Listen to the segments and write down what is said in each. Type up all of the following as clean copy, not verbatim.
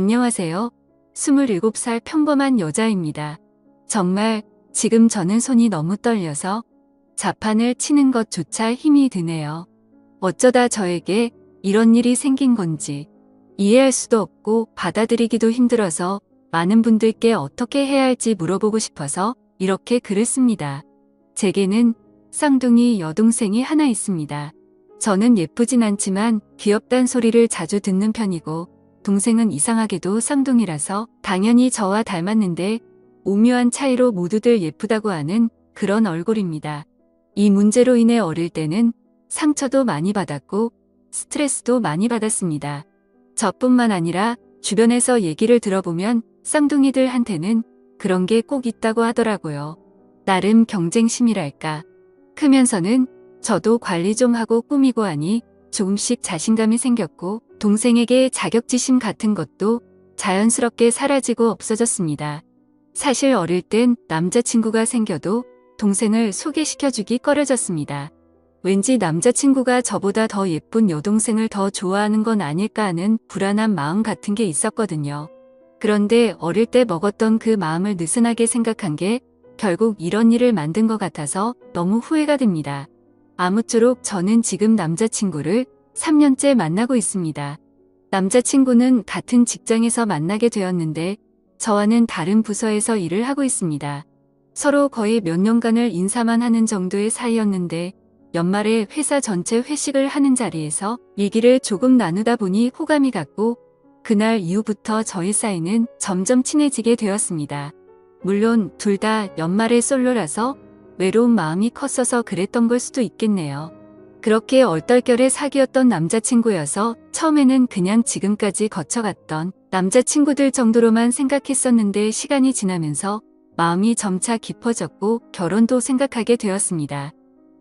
안녕하세요. 27살 평범한 여자입니다. 정말 지금 저는 손이 너무 떨려서 자판을 치는 것조차 힘이 드네요. 어쩌다 저에게 이런 일이 생긴 건지 이해할 수도 없고 받아들이기도 힘들어서 많은 분들께 어떻게 해야 할지 물어보고 싶어서 이렇게 글을 씁니다. 제게는 쌍둥이 여동생이 하나 있습니다. 저는 예쁘진 않지만 귀엽단 소리를 자주 듣는 편이고 동생은 이상하게도 쌍둥이라서 당연히 저와 닮았는데 오묘한 차이로 모두들 예쁘다고 하는 그런 얼굴입니다. 이 문제로 인해 어릴 때는 상처도 많이 받았고 스트레스도 많이 받았습니다. 저뿐만 아니라 주변에서 얘기를 들어보면 쌍둥이들한테는 그런 게 꼭 있다고 하더라고요. 나름 경쟁심이랄까. 크면서는 저도 관리 좀 하고 꾸미고 하니 조금씩 자신감이 생겼고 동생에게 자격지심 같은 것도 자연스럽게 사라지고 없어졌습니다. 사실 어릴 땐 남자친구가 생겨도 동생을 소개시켜주기 꺼려졌습니다. 왠지 남자친구가 저보다 더 예쁜 여동생을 더 좋아하는 건 아닐까 하는 불안한 마음 같은 게 있었거든요. 그런데 어릴 때 먹었던 그 마음을 느슨하게 생각한 게 결국 이런 일을 만든 것 같아서 너무 후회가 됩니다. 아무쪼록 저는 지금 남자친구를 3년째 만나고 있습니다. 남자친구는 같은 직장에서 만나게 되었는데 저와는 다른 부서에서 일을 하고 있습니다. 서로 거의 몇 년간을 인사만 하는 정도의 사이였는데 연말에 회사 전체 회식을 하는 자리에서 얘기를 조금 나누다 보니 호감이 갔고 그날 이후부터 저희 사이는 점점 친해지게 되었습니다. 물론 둘 다 연말에 솔로라서 외로운 마음이 컸어서 그랬던 걸 수도 있겠네요. 그렇게 얼떨결에 사귀었던 남자친구여서 처음에는 그냥 지금까지 거쳐갔던 남자친구들 정도로만 생각했었는데 시간이 지나면서 마음이 점차 깊어졌고 결혼도 생각하게 되었습니다.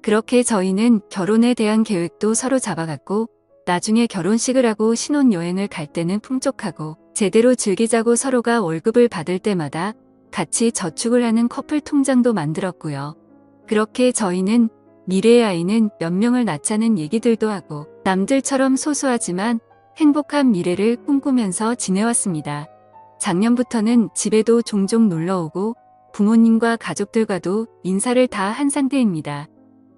그렇게 저희는 결혼에 대한 계획도 서로 잡아갔고 나중에 결혼식을 하고 신혼여행을 갈 때는 풍족하고 제대로 즐기자고 서로가 월급을 받을 때마다 같이 저축을 하는 커플 통장도 만들었고요. 그렇게 저희는 미래의 아이는 몇 명을 낳자는 얘기들도 하고 남들처럼 소소하지만 행복한 미래를 꿈꾸면서 지내왔습니다. 작년부터는 집에도 종종 놀러오고 부모님과 가족들과도 인사를 다 한 상태입니다.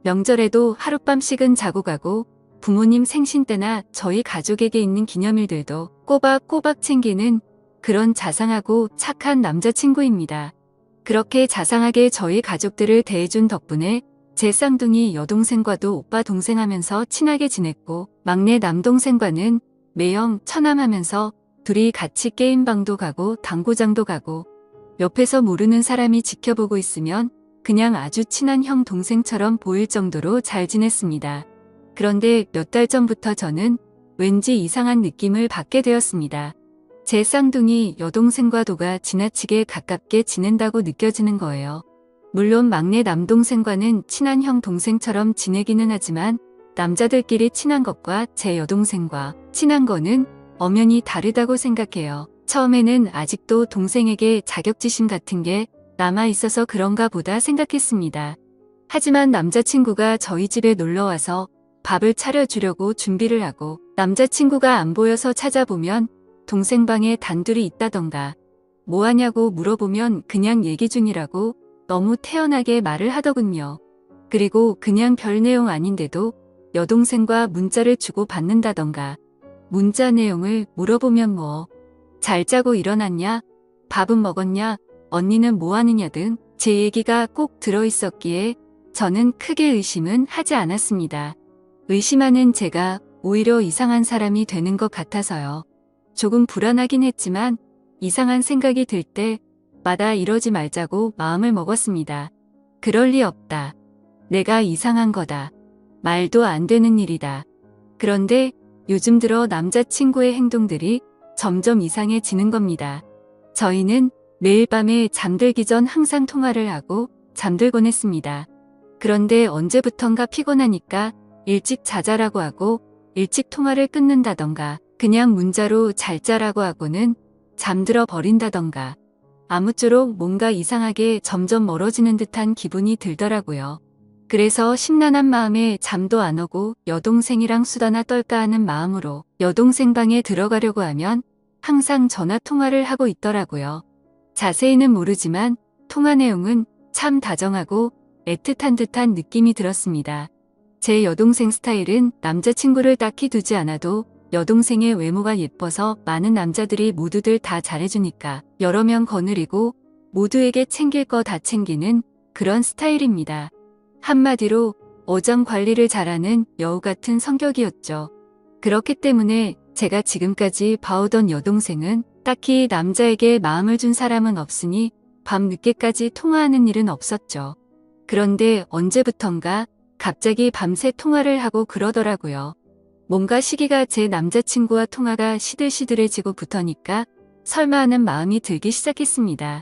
명절에도 하룻밤씩은 자고 가고 부모님 생신 때나 저희 가족에게 있는 기념일들도 꼬박꼬박 챙기는 그런 자상하고 착한 남자친구입니다. 그렇게 자상하게 저희 가족들을 대해준 덕분에 제 쌍둥이 여동생과도 오빠 동생 하면서 친하게 지냈고 막내 남동생과는 매형 처남하면서 둘이 같이 게임방도 가고 당구장도 가고 옆에서 모르는 사람이 지켜보고 있으면 그냥 아주 친한 형 동생처럼 보일 정도로 잘 지냈습니다. 그런데 몇 달 전부터 저는 왠지 이상한 느낌을 받게 되었습니다. 제 쌍둥이 여동생과도가 지나치게 가깝게 지낸다고 느껴지는 거예요. 물론 막내 남동생과는 친한 형 동생처럼 지내기는 하지만 남자들끼리 친한 것과 제 여동생과 친한 거는 엄연히 다르다고 생각해요. 처음에는 아직도 동생에게 자격지심 같은 게 남아있어서 그런가 보다 생각했습니다. 하지만 남자친구가 저희 집에 놀러와서 밥을 차려주려고 준비를 하고 남자친구가 안 보여서 찾아보면 동생 방에 단둘이 있다던가 뭐하냐고 물어보면 그냥 얘기 중이라고 너무 태연하게 말을 하더군요. 그리고 그냥 별 내용 아닌데도 여동생과 문자를 주고 받는다던가 문자 내용을 물어보면 뭐 잘 자고 일어났냐? 밥은 먹었냐? 언니는 뭐 하느냐 등 제 얘기가 꼭 들어있었기에 저는 크게 의심은 하지 않았습니다. 의심하는 제가 오히려 이상한 사람이 되는 것 같아서요. 조금 불안하긴 했지만 이상한 생각이 들 때마다 이러지 말자고 마음을 먹었습니다. 그럴 리 없다. 내가 이상한 거다. 말도 안 되는 일이다. 그런데 요즘 들어 남자친구의 행동들이 점점 이상해지는 겁니다. 저희는 매일 밤에 잠들기 전 항상 통화를 하고 잠들곤 했습니다. 그런데 언제부턴가 피곤하니까 일찍 자자라고 하고 일찍 통화를 끊는다던가 그냥 문자로 잘 자라고 하고는 잠들어 버린다던가 아무쪼록 뭔가 이상하게 점점 멀어지는 듯한 기분이 들더라고요. 그래서 심란한 마음에 잠도 안 오고 여동생이랑 수다나 떨까 하는 마음으로 여동생 방에 들어가려고 하면 항상 전화 통화를 하고 있더라고요. 자세히는 모르지만 통화 내용은 참 다정하고 애틋한 듯한 느낌이 들었습니다. 제 여동생 스타일은 남자친구를 딱히 두지 않아도 여동생의 외모가 예뻐서 많은 남자들이 모두들 다 잘해주니까 여러 명 거느리고 모두에게 챙길 거 다 챙기는 그런 스타일입니다. 한마디로 어장 관리를 잘하는 여우 같은 성격이었죠. 그렇기 때문에 제가 지금까지 봐오던 여동생은 딱히 남자에게 마음을 준 사람은 없으니 밤 늦게까지 통화하는 일은 없었죠. 그런데 언제부턴가 갑자기 밤새 통화를 하고 그러더라고요. 뭔가 시기가 제 남자친구와 통화가 시들시들해지고부터니까 설마 하는 마음이 들기 시작했습니다.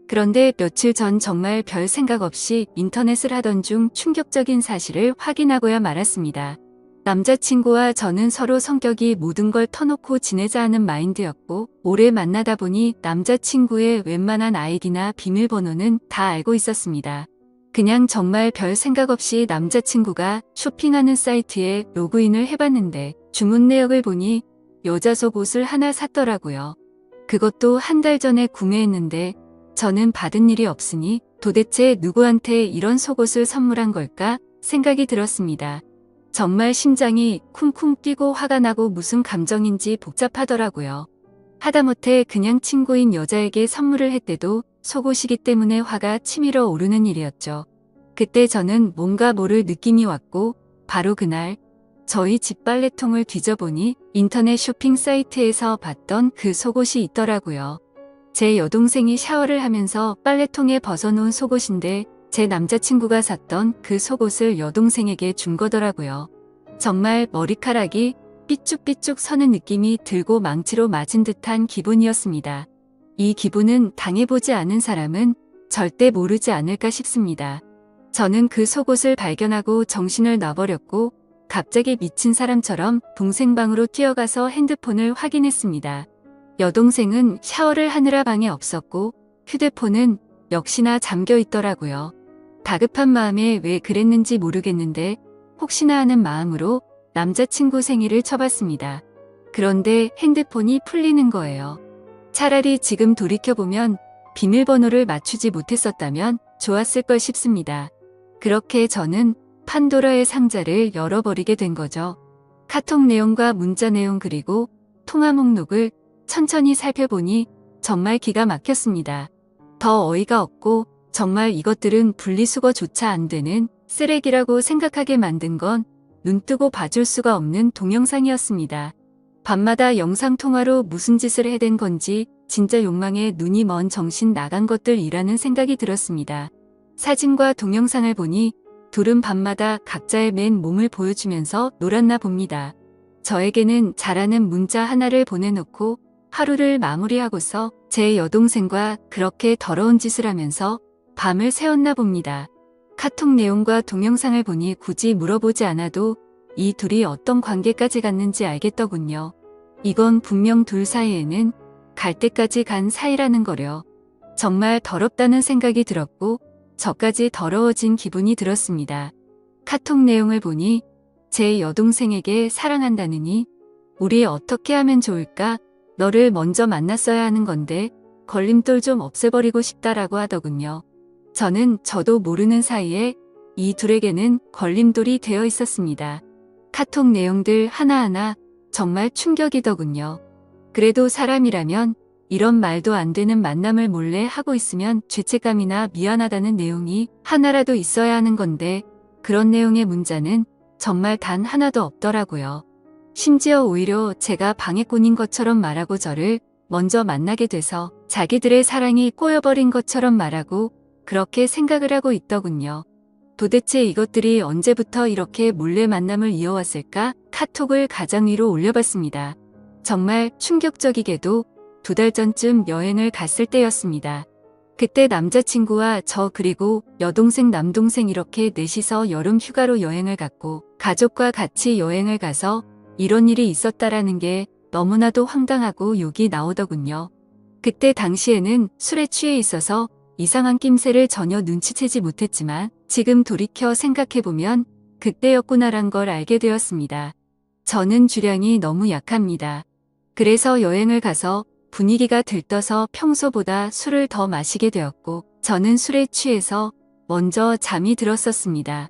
그런데 며칠 전 정말 별 생각 없이 인터넷을 하던 중 충격적인 사실을 확인하고야 말았습니다. 남자친구와 저는 서로 성격이 모든 걸 터놓고 지내자 하는 마인드였고 오래 만나다 보니 남자친구의 웬만한 아이디나 비밀번호는 다 알고 있었습니다. 그냥 정말 별 생각 없이 남자친구가 쇼핑하는 사이트에 로그인을 해봤는데 주문 내역을 보니 여자 속옷을 하나 샀더라고요. 그것도 한 달 전에 구매했는데 저는 받은 일이 없으니 도대체 누구한테 이런 속옷을 선물한 걸까 생각이 들었습니다. 정말 심장이 쿵쿵 뛰고 화가 나고 무슨 감정인지 복잡하더라고요. 하다못해 그냥 친구인 여자에게 선물을 했대도 속옷이기 때문에 화가 치밀어 오르는 일이었죠. 그때 저는 뭔가 모를 느낌이 왔고 바로 그날 저희 집 빨래통을 뒤져보니 인터넷 쇼핑 사이트에서 봤던 그 속옷이 있더라고요. 제 여동생이 샤워를 하면서 빨래통에 벗어놓은 속옷인데 제 남자친구가 샀던 그 속옷을 여동생에게 준 거더라고요. 정말 머리카락이 삐쭉삐쭉 서는 느낌이 들고 망치로 맞은 듯한 기분이었습니다. 이 기분은 당해보지 않은 사람은 절대 모르지 않을까 싶습니다. 저는 그 속옷을 발견하고 정신을 놔버렸고 갑자기 미친 사람처럼 동생 방으로 뛰어가서 핸드폰을 확인했습니다. 여동생은 샤워를 하느라 방에 없었고 휴대폰은 역시나 잠겨 있더라고요. 다급한 마음에 왜 그랬는지 모르겠는데 혹시나 하는 마음으로 남자친구 생일을 쳐봤습니다. 그런데 핸드폰이 풀리는 거예요. 차라리 지금 돌이켜보면 비밀번호를 맞추지 못했었다면 좋았을 걸 싶습니다. 그렇게 저는 판도라의 상자를 열어버리게 된 거죠. 카톡 내용과 문자 내용 그리고 통화 목록을 천천히 살펴보니 정말 기가 막혔습니다. 더 어이가 없고 정말 이것들은 분리수거조차 안 되는 쓰레기라고 생각하게 만든 건 눈뜨고 봐줄 수가 없는 동영상이었습니다. 밤마다 영상통화로 무슨 짓을 해댄 건지 진짜 욕망에 눈이 먼 정신 나간 것들이라는 생각이 들었습니다. 사진과 동영상을 보니 둘은 밤마다 각자의 맨 몸을 보여주면서 놀았나 봅니다. 저에게는 잘하는 문자 하나를 보내놓고 하루를 마무리하고서 제 여동생과 그렇게 더러운 짓을 하면서 밤을 새웠나 봅니다. 카톡 내용과 동영상을 보니 굳이 물어보지 않아도 이 둘이 어떤 관계까지 갔는지 알겠더군요. 이건 분명 둘 사이에는 갈 때까지 간 사이라는 거려. 정말 더럽다는 생각이 들었고 저까지 더러워진 기분이 들었습니다. 카톡 내용을 보니 제 여동생에게 사랑한다느니 우리 어떻게 하면 좋을까? 너를 먼저 만났어야 하는 건데 걸림돌 좀 없애버리고 싶다라고 하더군요. 저도 모르는 사이에 이 둘에게는 걸림돌이 되어 있었습니다. 카톡 내용들 하나하나 정말 충격이더군요. 그래도 사람이라면 이런 말도 안 되는 만남을 몰래 하고 있으면 죄책감이나 미안하다는 내용이 하나라도 있어야 하는 건데 그런 내용의 문자는 정말 단 하나도 없더라고요. 심지어 오히려 제가 방해꾼인 것처럼 말하고 저를 먼저 만나게 돼서 자기들의 사랑이 꼬여버린 것처럼 말하고 그렇게 생각을 하고 있더군요. 도대체 이것들이 언제부터 이렇게 몰래 만남을 이어왔을까? 카톡을 가장 위로 올려봤습니다. 정말 충격적이게도 2달 전쯤 여행을 갔을 때였습니다. 그때 남자친구와 저 그리고 여동생 남동생 이렇게 넷이서 여름 휴가로 여행을 갔고 가족과 같이 여행을 가서 이런 일이 있었다라는 게 너무나도 황당하고 욕이 나오더군요. 그때 당시에는 술에 취해 있어서 이상한 낌새를 전혀 눈치채지 못했지만 지금 돌이켜 생각해보면 그때였구나란 걸 알게 되었습니다. 저는 주량이 너무 약합니다. 그래서 여행을 가서 분위기가 들떠서 평소보다 술을 더 마시게 되었고 저는 술에 취해서 먼저 잠이 들었었습니다.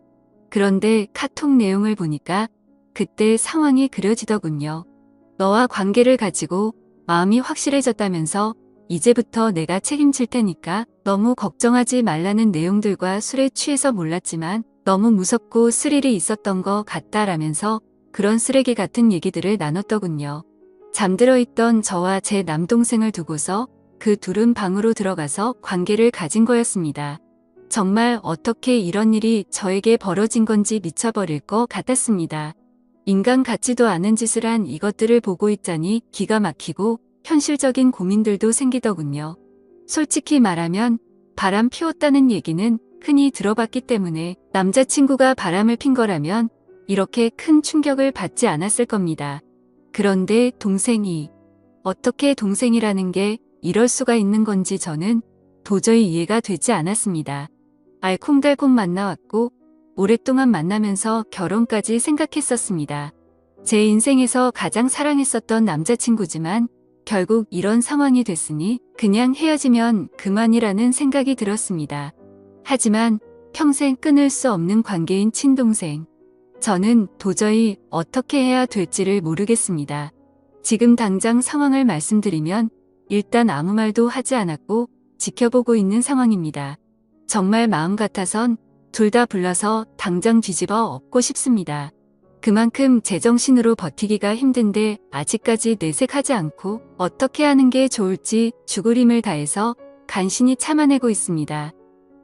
그런데 카톡 내용을 보니까 그때 상황이 그려지더군요. 너와 관계를 가지고 마음이 확실해졌다면서 이제부터 내가 책임질 테니까 너무 걱정하지 말라는 내용들과 술에 취해서 몰랐지만 너무 무섭고 스릴이 있었던 것 같다라면서 그런 쓰레기 같은 얘기들을 나눴더군요. 잠들어 있던 저와 제 남동생을 두고서 그 둘은 방으로 들어가서 관계를 가진 거였습니다. 정말 어떻게 이런 일이 저에게 벌어진 건지 미쳐버릴 것 같았습니다. 인간 같지도 않은 짓을 한 이것들을 보고 있자니 기가 막히고 현실적인 고민들도 생기더군요. 솔직히 말하면 바람 피웠다는 얘기는 흔히 들어봤기 때문에 남자친구가 바람을 핀 거라면 이렇게 큰 충격을 받지 않았을 겁니다. 그런데 동생이 어떻게 동생이라는 게 이럴 수가 있는 건지 저는 도저히 이해가 되지 않았습니다. 알콩달콩 만나왔고 오랫동안 만나면서 결혼까지 생각했었습니다. 제 인생에서 가장 사랑했었던 남자친구지만 결국 이런 상황이 됐으니 그냥 헤어지면 그만이라는 생각이 들었습니다. 하지만 평생 끊을 수 없는 관계인 친동생. 저는 도저히 어떻게 해야 될지를 모르겠습니다. 지금 당장 상황을 말씀드리면 일단 아무 말도 하지 않았고 지켜보고 있는 상황입니다. 정말 마음 같아선 둘 다 불러서 당장 뒤집어 엎고 싶습니다. 그만큼 제정신으로 버티기가 힘든데 아직까지 내색하지 않고 어떻게 하는 게 좋을지 죽을 힘을 다해서 간신히 참아내고 있습니다.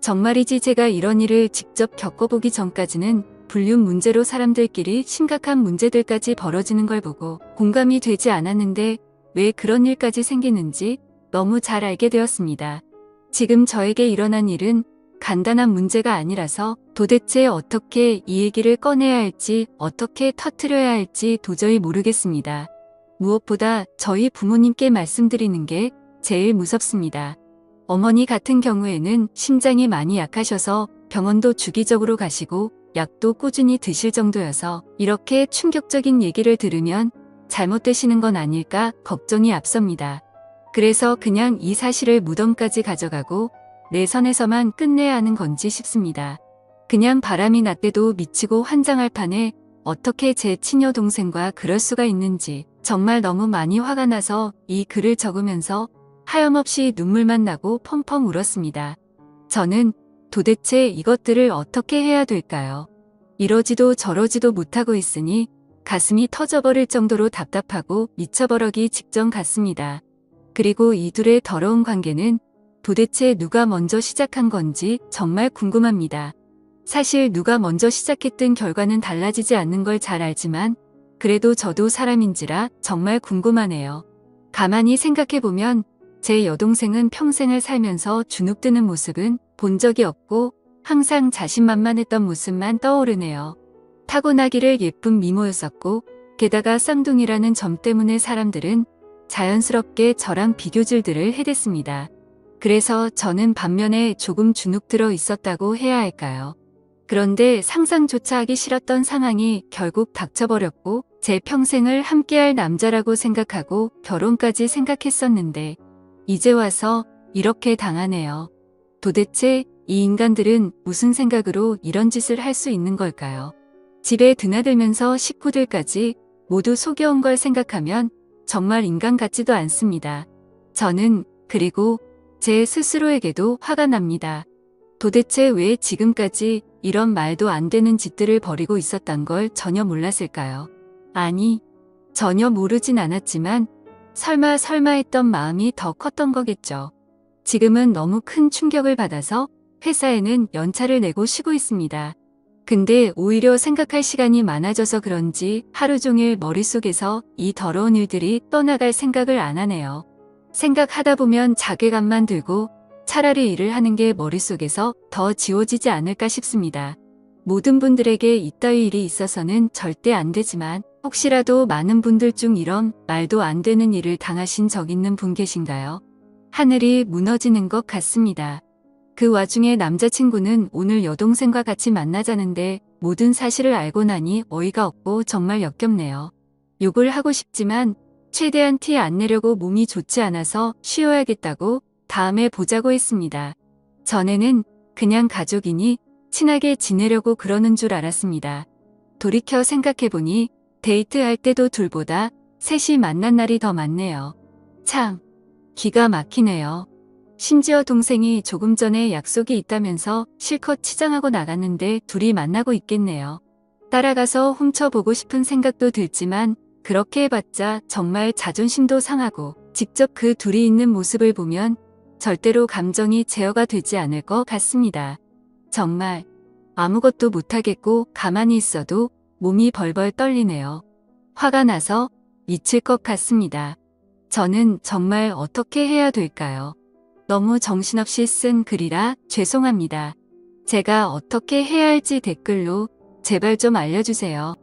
정말이지 제가 이런 일을 직접 겪어보기 전까지는 불륜 문제로 사람들끼리 심각한 문제들까지 벌어지는 걸 보고 공감이 되지 않았는데 왜 그런 일까지 생기는지 너무 잘 알게 되었습니다. 지금 저에게 일어난 일은 간단한 문제가 아니라서 도대체 어떻게 이 얘기를 꺼내야 할지 어떻게 터뜨려야 할지 도저히 모르겠습니다. 무엇보다 저희 부모님께 말씀드리는 게 제일 무섭습니다. 어머니 같은 경우에는 심장이 많이 약하셔서 병원도 주기적으로 가시고 약도 꾸준히 드실 정도여서 이렇게 충격적인 얘기를 들으면 잘못되시는 건 아닐까 걱정이 앞섭니다. 그래서 그냥 이 사실을 무덤까지 가져가고 내 선에서만 끝내야 하는 건지 싶습니다. 그냥 바람이 났대도 미치고 환장할 판에 어떻게 제 친여 동생과 그럴 수가 있는지 정말 너무 많이 화가 나서 이 글을 적으면서 하염없이 눈물만 나고 펑펑 울었습니다. 저는 도대체 이것들을 어떻게 해야 될까요? 이러지도 저러지도 못하고 있으니 가슴이 터져버릴 정도로 답답하고 미쳐버리기 직전 같습니다. 그리고 이 둘의 더러운 관계는 도대체 누가 먼저 시작한 건지 정말 궁금합니다. 사실 누가 먼저 시작했든 결과는 달라지지 않는 걸 잘 알지만 그래도 저도 사람인지라 정말 궁금하네요. 가만히 생각해보면 제 여동생은 평생을 살면서 주눅드는 모습은 본 적이 없고 항상 자신만만했던 모습만 떠오르네요. 타고나기를 예쁜 미모였었고 게다가 쌍둥이라는 점 때문에 사람들은 자연스럽게 저랑 비교질들을 해댔습니다. 그래서 저는 반면에 조금 주눅들어 있었다고 해야 할까요? 그런데 상상조차 하기 싫었던 상황이 결국 닥쳐버렸고 제 평생을 함께할 남자라고 생각하고 결혼까지 생각했었는데 이제 와서 이렇게 당하네요. 도대체 이 인간들은 무슨 생각으로 이런 짓을 할 수 있는 걸까요? 집에 드나들면서 식구들까지 모두 속여온 걸 생각하면 정말 인간 같지도 않습니다. 저는 그리고 제 스스로에게도 화가 납니다. 도대체 왜 지금까지 이런 말도 안 되는 짓들을 벌이고 있었단 걸 전혀 몰랐을까요? 아니, 전혀 모르진 않았지만 설마 했던 마음이 더 컸던 거겠죠. 지금은 너무 큰 충격을 받아서 회사에는 연차를 내고 쉬고 있습니다. 근데 오히려 생각할 시간이 많아져서 그런지 하루 종일 머릿속에서 이 더러운 일들이 떠나갈 생각을 안 하네요. 생각하다 보면 자괴감만 들고 차라리 일을 하는 게 머릿속에서 더 지워지지 않을까 싶습니다. 모든 분들에게 이따위 일이 있어서는 절대 안 되지만 혹시라도 많은 분들 중 이런 말도 안 되는 일을 당하신 적 있는 분 계신가요? 하늘이 무너지는 것 같습니다. 그 와중에 남자친구는 오늘 여동생과 같이 만나자는데 모든 사실을 알고 나니 어이가 없고 정말 역겹네요. 욕을 하고 싶지만 최대한 티 안 내려고 몸이 좋지 않아서 쉬어야겠다고 다음에 보자고 했습니다. 전에는 그냥 가족이니 친하게 지내려고 그러는 줄 알았습니다. 돌이켜 생각해보니 데이트할 때도 둘보다 셋이 만난 날이 더 많네요. 참, 기가 막히네요. 심지어 동생이 조금 전에 약속이 있다면서 실컷 치장하고 나갔는데 둘이 만나고 있겠네요. 따라가서 훔쳐보고 싶은 생각도 들지만 그렇게 해봤자 정말 자존심도 상하고 직접 그 둘이 있는 모습을 보면 절대로 감정이 제어가 되지 않을 것 같습니다. 정말 아무것도 못하겠고 가만히 있어도 몸이 벌벌 떨리네요. 화가 나서 미칠 것 같습니다. 저는 정말 어떻게 해야 될까요? 너무 정신없이 쓴 글이라 죄송합니다. 제가 어떻게 해야 할지 댓글로 제발 좀 알려주세요.